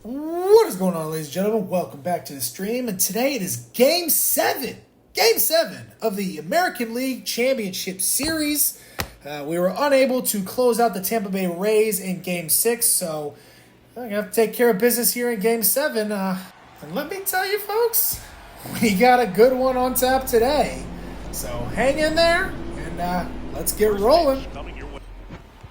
What is going on, ladies and gentlemen? Welcome back to the stream, and today it is Game 7. Game 7 of the American League Championship Series. We were unable to close out the Tampa Bay Rays in Game 6, so I'm going to have to take care of business here in Game 7. And let me tell you, folks, we got a good one on tap today. So hang in there, and let's get rolling.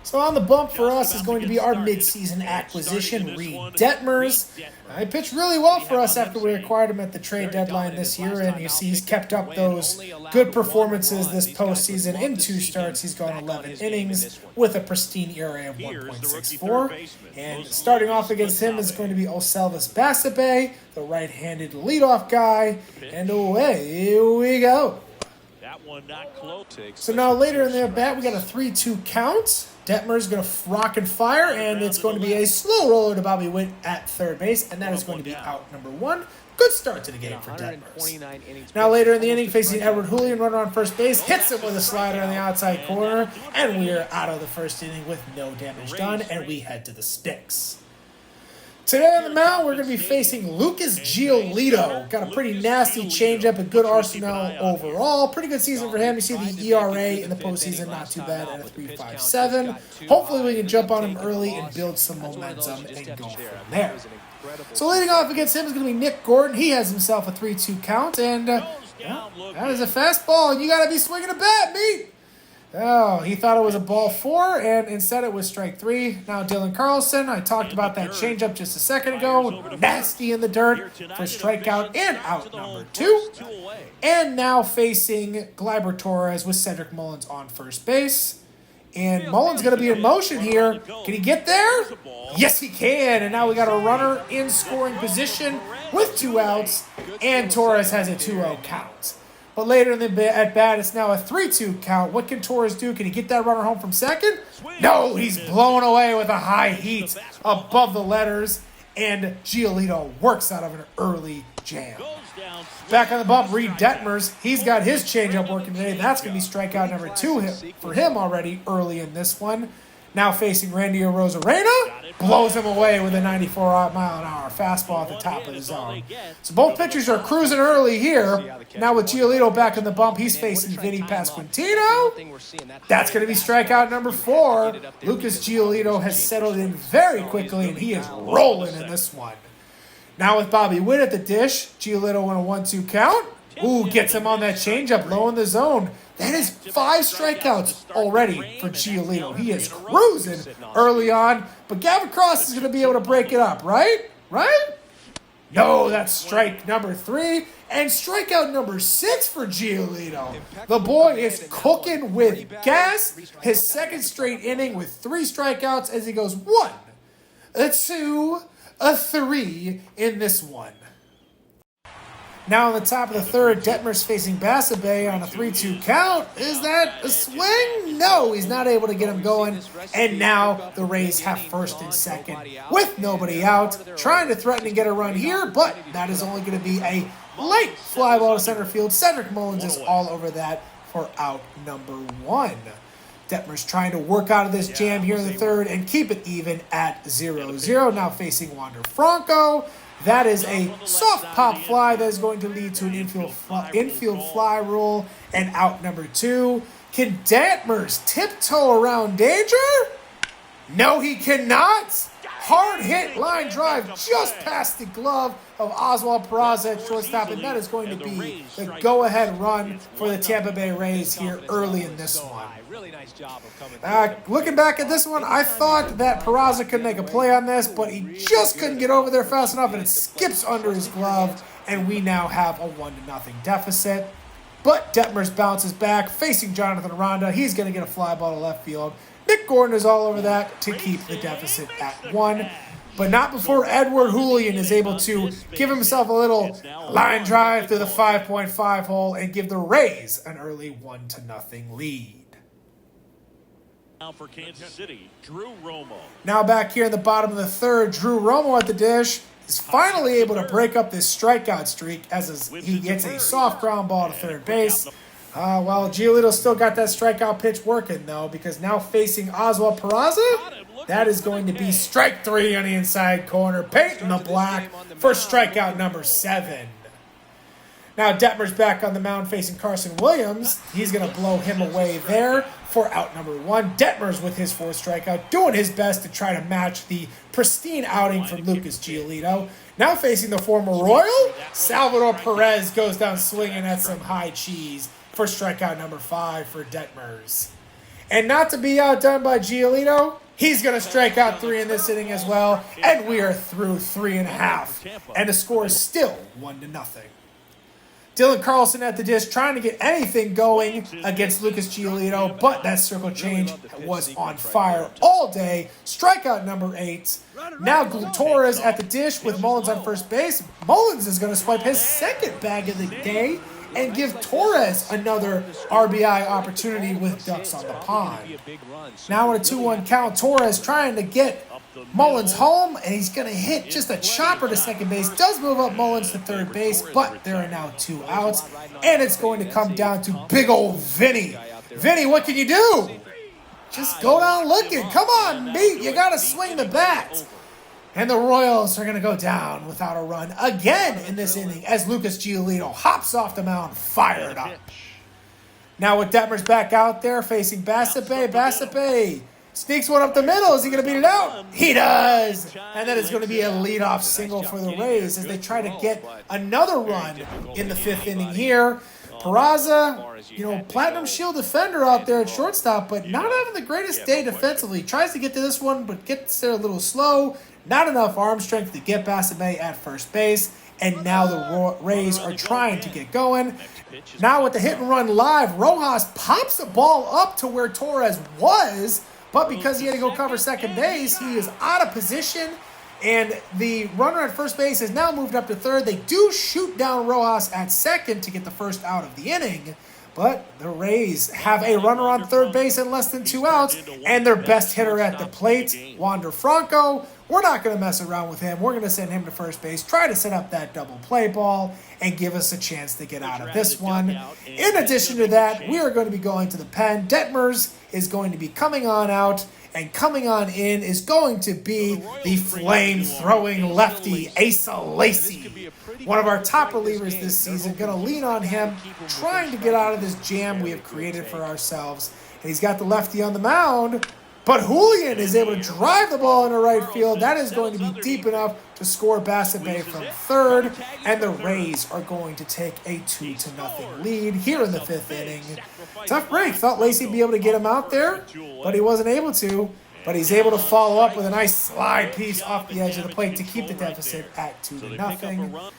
So on the bump for us is going to be our midseason acquisition, Reed Detmers. He pitched really well for us after we acquired him at the trade deadline this year, and you see he's kept up those good performances this postseason. In 2 starts, he's gone 11 innings with a pristine ERA of 1.64. And starting off against him is going to be Oselvis Basabe, the right-handed leadoff guy, and away we go. So now later in the at-bat, we got a 3-2 count. Detmer's going to rock and fire, and it's going to be a slow roller to Bobby Witt at third base, and that is going to be out number 1. Good start to the game for Detmers. Now later in the inning, facing Edward Julian, runner on first base, hits him with a slider on the outside corner, and we are out of the first inning with no damage done, and we head to the sticks. Today on the mound, we're going to be facing Lucas Giolito. Got a pretty nasty changeup, a good arsenal overall. Pretty good season for him. You see the ERA in the postseason, not too bad at a 3.57. Hopefully we can jump on him early and build some momentum and go from there. So leading off against him is going to be Nick Gordon. He has himself a 3-2 count, and that is a fastball, and you got to be swinging a bat, meat. Oh, he thought it was a ball 4, and instead it was strike 3. Now Dylan Carlson, I talked about that changeup just a second ago. Nasty in the dirt for strikeout and out number 2. And now facing Gleyber Torres with Cedric Mullins on first base. And Mullins going to be in motion here. Can he get there? Yes, he can. And now we got a runner in scoring position with 2 outs, and Torres has a 2-0 count. But later in the at-bat, it's now a 3-2 count. What can Torres do? Can he get that runner home from second? No, he's blown away with a high heat above the letters, and Giolito works out of an early jam. Back on the bump, Reed Detmers. He's got his changeup working today. That's going to be strikeout number 2 for him already early in this one. Now facing Randy Arozarena, blows him away with a 94-mile-an-hour fastball at the top of the zone. So both pitchers are cruising early here. Now with Giolito back in the bump, he's facing Vinny Pasquantino. That's going to be strikeout number 4. Lucas Giolito has settled in very quickly, and he is rolling in this one. Now with Bobby Witt at the dish, Giolito on a 1-2 count. Ooh, gets him on that changeup low in the zone. That is 5 strikeouts already for Giolito. He is cruising early on, but Gavin Cross is going to be able to break it up, right? Right? No, that's strike number 3 and strikeout number 6 for Giolito. The boy is cooking with gas. His second straight inning with 3 strikeouts as he goes 1, a 2, a 3 in this one. Now on the top of the third, Detmers facing Basabe on a 3-2 count. Is that a swing? No, he's not able to get him going. And now the Rays have first and second with nobody out. Trying to threaten to get a run here, but that is only going to be a light fly ball to center field. Cedric Mullins is all over that for out number 1. Detmers trying to work out of this jam here in the third and keep it even at 0-0. Now facing Wander Franco. That is a soft pop fly that is going to lead to an infield fly rule and out number 2. Can Detmers tiptoe around danger? No, he cannot. Hard hit line drive just past the glove of Oswald Peraza at shortstop, and that is going to be the go-ahead run for the Tampa Bay Rays here early in this one. Looking back at this one, I thought that Peraza could make a play on this, but he just couldn't get over there fast enough, and it skips under his glove, and we now have a 1-0 deficit. But Detmers bounces back, facing Jonathan Aranda. He's going to get a fly ball to left field. Nick Gordon is all over that to keep the deficit at 1. But not before Edward Julian is able to give himself a little line drive through the 5.5 hole and give the Rays an early 1-0 lead. Now for Kansas City, Drew Romo. Now back here in the bottom of the third, Drew Romo at the dish is finally able to break up this strikeout streak as he gets a soft ground ball to third base. Well, Giolito still got that strikeout pitch working, though, because now facing Oswald Peraza, That is going to be strike 3 on the inside corner. Painting the black for strikeout number 7. Now Detmer's back on the mound facing Carson Williams. He's going to blow him away there for out number 1. Detmer's with his 4th strikeout, doing his best to try to match the pristine outing from Lucas Giolito. Now facing the former Royal, Salvador Perez goes down swinging at some high cheese for strikeout number 5 for Detmer's. And not to be outdone by Giolito, he's going to strike out 3 in this inning as well, and we are through 3.5. And the score is still 1-0. Dylan Carlson at the dish trying to get anything going against Lucas Giolito, but that circle change was on fire all day. Strikeout number 8. Now Torres at the dish with Mullins on first base. Mullins is going to swipe his 2nd bag of the day and give Torres another RBI opportunity with ducks on the pond. Now on a 2-1 count, Torres trying to get Mullins home, and he's going to hit just a chopper to second base. Does move up Mullins to third base, but there are now 2 outs, and it's going to come down to big old Vinny. Vinny, what can you do? Just go down looking. Come on, mate. You got to swing the bat. And the Royals are going to go down without a run again in this inning as Lucas Giolito hops off the mound, fired up. Now with Detmer's back out there facing Basabe. Basabe sneaks one up the middle. Is he going to beat it out? He does. And that is going to be a leadoff single for the Rays as they try to get another run in the 5th inning here. Peraza, Platinum Shield defender out there at shortstop, but not having the greatest day defensively. Tries to get to this one, but gets there a little slow. Not enough arm strength to get Basabe at first base. And now the Rays are trying to get going. Now with the hit and run live, Rojas pops the ball up to where Torres was, but because he had to go cover second base, he is out of position. And the runner at first base has now moved up to third. They do shoot down Rojas at second to get the first out of the inning. But the Rays have a runner on third base in less than 2 outs. And their best hitter at the plate, Wander Franco. We're not going to mess around with him. We're going to send him to first base, try to set up that double play ball, and give us a chance to get out of this one. In addition to that, we are going to be going to the pen. Detmers is going to be coming on out. And coming on in is going to be the flame-throwing lefty, Asa Lacy. One of our top relievers this season. Going to lean on him, trying to get out of this jam we have created for ourselves. And he's got the lefty on the mound. But Julian is able to drive the ball into right field. That is going to be deep enough to score Basabe from third. And the Rays are going to take a 2-0 lead here in the 5th inning. Tough break. Thought Lacy would be able to get him out there, but he wasn't able to. But he's able to follow up with a nice slide piece off the edge of the plate to keep the deficit at 2-0.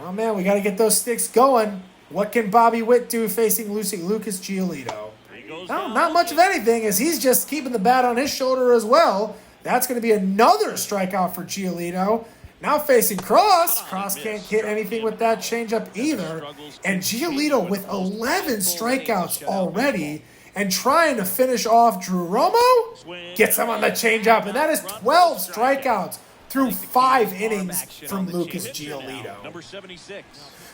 Oh, man, we got to get those sticks going. What can Bobby Witt do facing Lucas Giolito? No, not much of anything, as he's just keeping the bat on his shoulder as well. That's going to be another strikeout for Giolito. Now facing Cross. Cross can't hit anything with that changeup either. And Giolito with 11 strikeouts already and trying to finish off Drew Romo. Gets him on the changeup, and that is 12 strikeouts through 5 innings from Lucas Giolito. Number 76.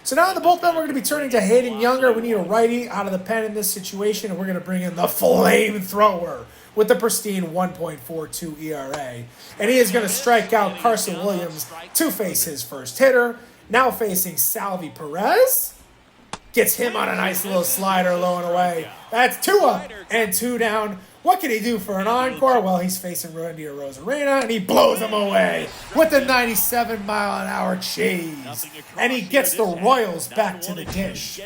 So now in the bullpen, we're going to be turning to Hayden Younger. We need a righty out of the pen in this situation, and we're going to bring in the flamethrower with the pristine 1.42 ERA. And he is going to strike out Carson Williams to face his first hitter. Now facing Salvi Perez. Gets him on a nice little slider low and away. That's 2 up and 2 down. What can he do for an encore? Well, he's facing Randy Arozarena, and he blows him away with the 97-mile-an-hour cheese. And he gets the Royals back to the dish.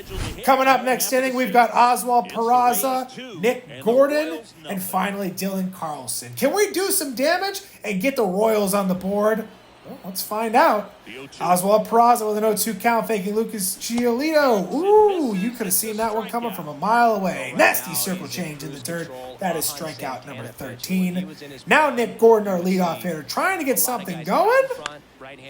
Coming up next inning, we've got Oswald Peraza, Nick Gordon, and finally Dylan Carlson. Can we do some damage and get the Royals on the board? Well, let's find out. Oswald Peraza with an 0-2 count, faking Lucas Giolito. Ooh, you could have seen that one coming from a mile away. Nasty circle change in the dirt. That is strikeout number 13. Now Nick Gordon, our leadoff hitter, trying to get something going.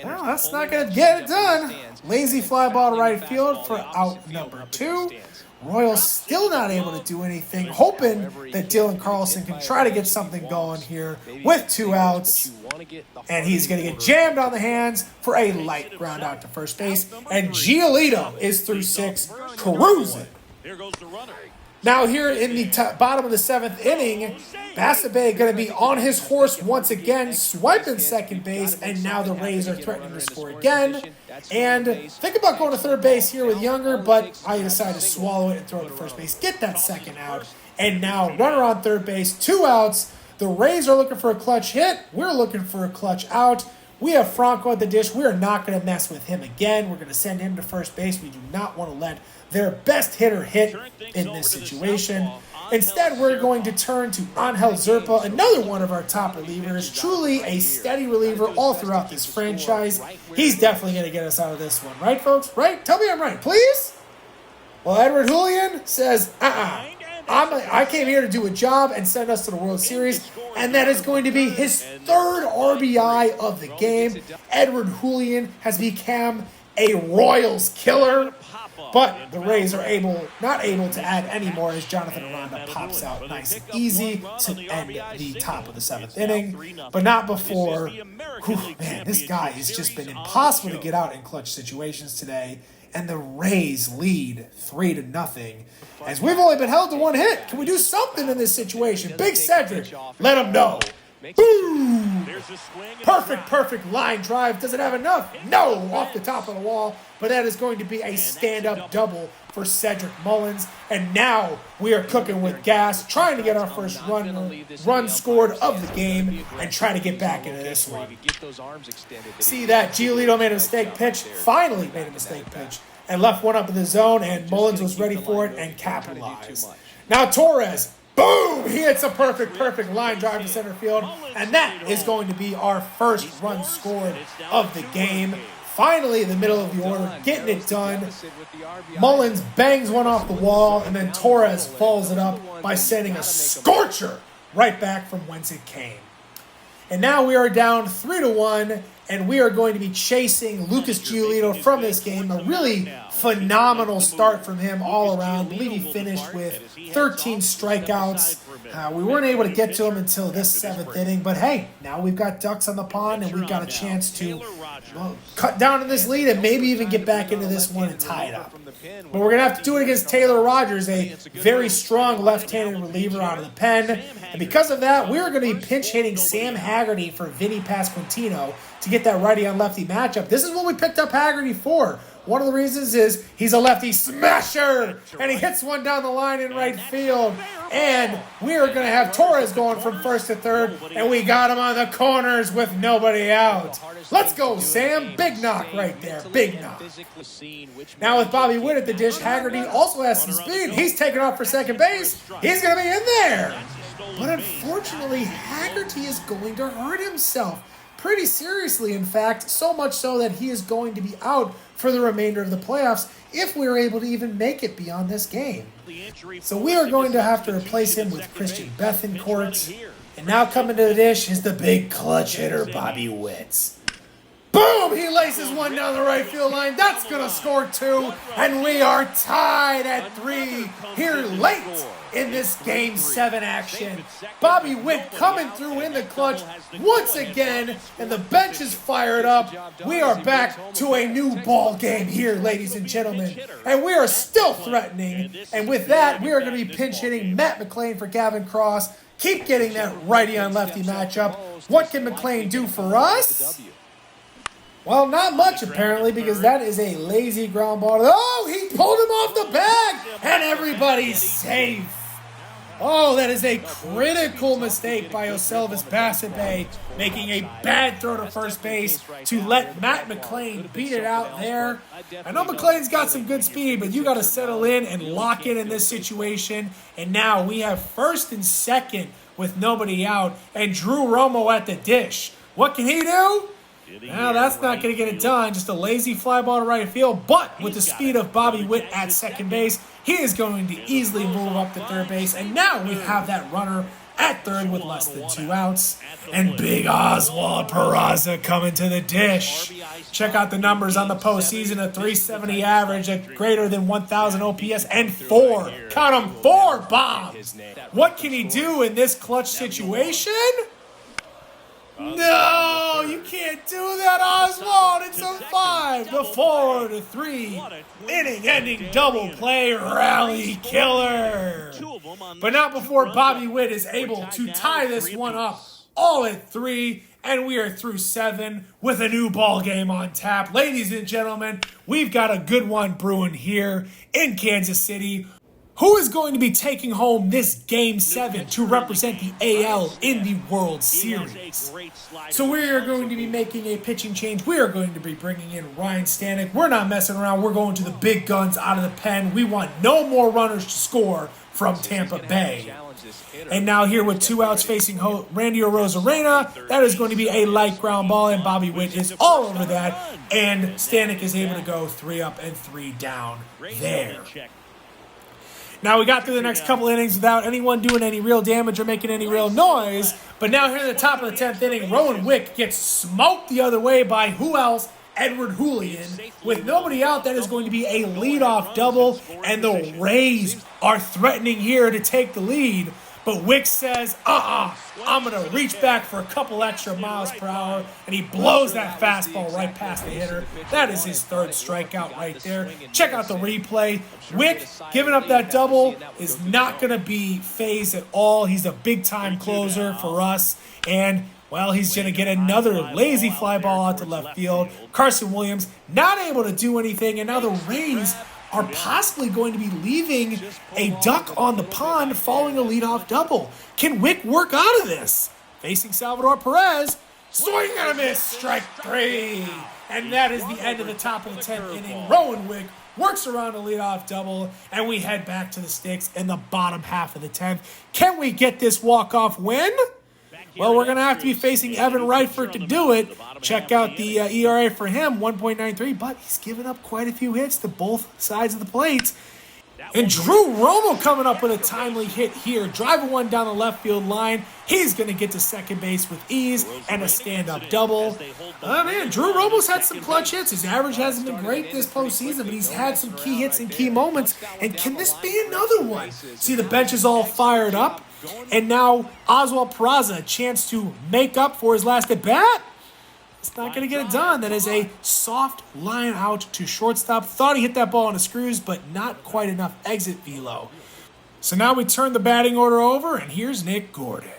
Well, that's not going to get it done. Lazy fly ball to right field for out number 2. Royals still not able to do anything, hoping that Dylan Carlson can try to get something going here with 2 outs. And he's going to get jammed on the hands for a light ground out to first base. And Giolito is through 6, cruising. Here goes the runner. Now here in the bottom of the 7th inning, Bassett Bay going to be on his horse once again, swiping second base, and now the Rays are threatening to score again. And think about going to third base here with Younger, but I decided to swallow it and throw it to first base, get that second out. And now runner on third base, 2 outs. The Rays are looking for a clutch hit. We're looking for a clutch out. We have Franco at the dish. We are not going to mess with him again. We're going to send him to first base. We do not want to let their best hitter hit in this situation. Instead, we're going to turn to Angel Zerpa, another one of our top relievers. Truly a steady reliever all throughout this franchise. He's definitely going to get us out of this one. Right, folks? Right? Tell me I'm right, please? Well, Edward Julian says, I came here to do a job and send us to the World Series, and that is going to be his 3rd RBI of the game. Edward Julian has become a Royals killer, but the Rays are not able to add any more as Jonathan Aranda pops out nice and easy to end the top of the 7th inning, but not before. Man, this guy has just been impossible to get out in clutch situations today, and the Rays lead 3-0. As we've only been held to 1 hit. Can we do something in this situation? Big Cedric, let him know. Boom! Perfect line drive. Does it have enough? No, off the top of the wall. But that is going to be a stand-up double for Cedric Mullins. And now we are cooking with gas, trying to get our first run scored of the game and try to get back into this one. See that? Giolito made a mistake pitch. Finally made a mistake pitch. And left one up in the zone, and Mullins was ready for it and capitalized. Now Torres, boom! He hits a perfect line drive to center field, and that is going to be our first run scored of the game. Finally, in the middle of the order, getting it done. Mullins bangs one off the wall, and then Torres follows it up by sending a scorcher right back from whence it came. And now we are down 3-1, and we are going to be chasing Lucas Giolito from this game. A really phenomenal start from him all around. I believe he finished with 13 strikeouts. We weren't able to get to him until this 7th inning, but hey, now we've got ducks on the pond, and we've got a chance to cut down in this lead and maybe even get back into this one and tie it up. But we're going to have to do it against Taylor Rogers, a very strong left-handed reliever out of the pen. And because of that, we're going to be pinch hitting Sam Haggerty for Vinny Pasquantino to get that righty-on-lefty matchup. This is what we picked up Haggerty for. One of the reasons is he's a lefty smasher, and he hits one down the line in right field. And we are going to have Torres going from first to third, and we got him on the corners with nobody out. Let's go, Sam. Big knock right there. Big knock. Now with Bobby Witt at the dish, Haggerty also has some speed. He's taking off for second base. He's going to be in there. But unfortunately, Haggerty is going to hurt himself. Pretty seriously, in fact, so much so that he is going to be out for the remainder of the playoffs if we are able to even make it beyond this game. So we are going to have to replace him with Christian Bethancourt. And now coming to the dish is the big clutch hitter, Bobby Witt. Boom! He laces one down the right field line. That's going to score 2. And we are tied at 3 here late in this Game 7 action. Bobby Witt coming through in the clutch once again. And the bench is fired up. We are back to a new ball game here, ladies and gentlemen. And we are still threatening. And with that, we are going to be pinch hitting Matt McLain for Gavin Cross. Keep getting that righty-on-lefty matchup. What can McLain do for us? Well, not much, apparently, because that is a lazy ground ball. Oh, he pulled him off the bag, and everybody's safe. Oh, that is a critical mistake by Yoselvis Bassett Bay, making a bad throw to first base to let Matt McLain beat it out there. I know McLain's got some good speed, but you got to settle in and lock in this situation. And now we have first and second with nobody out, and Drew Romo at the dish. What can he do? Now that's not going to get it done. Just a lazy fly ball to right field. But with the speed of Bobby Witt at second base, he is going to easily move up to third base. And now we have that runner at third with less than 2 outs. And big Oswald Peraza coming to the dish. Check out the numbers on the postseason. A 370 average, a greater than 1,000 OPS, and 4. Count them, 4 bombs. What can he do in this clutch situation? No, you can't do that, Oswald. It's a 5-4 to 3 inning-ending double play rally killer. But not before Bobby Witt is able to tie this one up all at 3, and we are through 7 with a new ball game on tap. Ladies and gentlemen, we've got a good one brewing here in Kansas City. Who is going to be taking home this Game 7 to represent the AL in the World Series? So we are going to be making a pitching change. We are going to be bringing in Ryan Stanek. We're not messing around. We're going to the big guns out of the pen. We want no more runners to score from Tampa Bay. And now here with 2 outs facing Randy Arozarena, that is going to be a light ground ball, and Bobby Witt is all over that. And Stanek is able to go 3 up and 3 down there. Now, we got through the next couple innings without anyone doing any real damage or making any real noise. But now here at the top of the 10th inning, Rowan Wick gets smoked the other way by who else? Edward Julian. With nobody out, that is going to be a leadoff double. And the Rays are threatening here to take the lead. But Wick says, I'm going to reach back for a couple extra miles per hour. And he blows that fastball right past the hitter. That is his 3rd strikeout right there. Check out the replay. Wick giving up that double is not going to be phased at all. He's a big-time closer for us. And, well, he's going to get another lazy fly ball out to left field. Carson Williams not able to do anything. And now the Rays are possibly going to be leaving a duck on the pond following a leadoff double. Can Wick work out of this? Facing Salvador Perez, swing and a miss, strike 3. And that is the end of the top of the 10th inning. Rowan Wick works around a leadoff double, and we head back to the sticks in the bottom half of the 10th. Can we get this walk-off win? Well, we're going to have to be facing Evan Reifert to do it. Check out the ERA for him, 1.93, but he's given up quite a few hits to both sides of the plate. And Drew Romo coming up with a timely hit here. Driving one down the left field line. He's going to get to second base with ease and a stand-up double. Man, Drew Romo's had some clutch hits. His average hasn't been great this postseason, but he's had some key hits and key moments. And can this be another one? See, the bench is all fired up. And now Oswald Peraza, a chance to make up for his last at-bat. It's not going to get it done. That is a soft line out to shortstop. Thought he hit that ball on the screws, but not quite enough exit velo. So now we turn the batting order over, and here's Nick Gordon.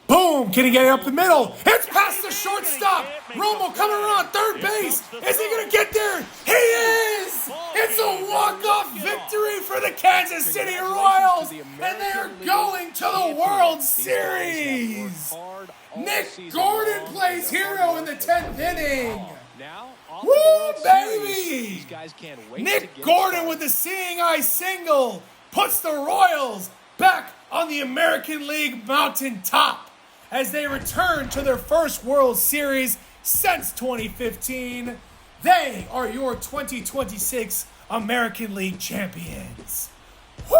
Boom! Can he get it up the middle? It's past the shortstop! Romo coming around third base! Is he going to get there? He is! It's a walk-off victory for the Kansas City Royals! And they are going to the World Series! Nick Gordon plays hero in the 10th inning! Woo, baby! Nick Gordon with the seeing eye single puts the Royals back on the American League mountaintop as they return to their first World Series since 2015. They are your 2026 American League champions. Woo!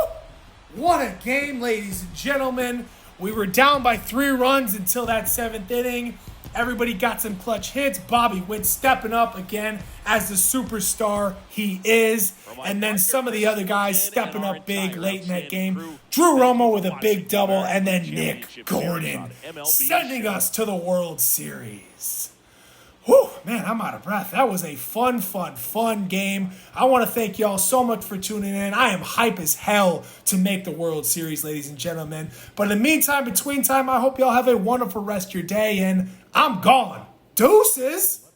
What a game, ladies and gentlemen. We were down by 3 runs until that 7th inning. Everybody got some clutch hits. Bobby Witt stepping up again as the superstar he is. And then some of the other guys stepping up big late in that game. Drew Romo with a big double. And then Nick Gordon sending us to the World Series. Whew, man, I'm out of breath. That was a fun game. I want to thank y'all so much for tuning in. I am hype as hell to make the World Series, ladies and gentlemen. But in the meantime, between time, I hope y'all have a wonderful rest of your day, and I'm gone. Deuces!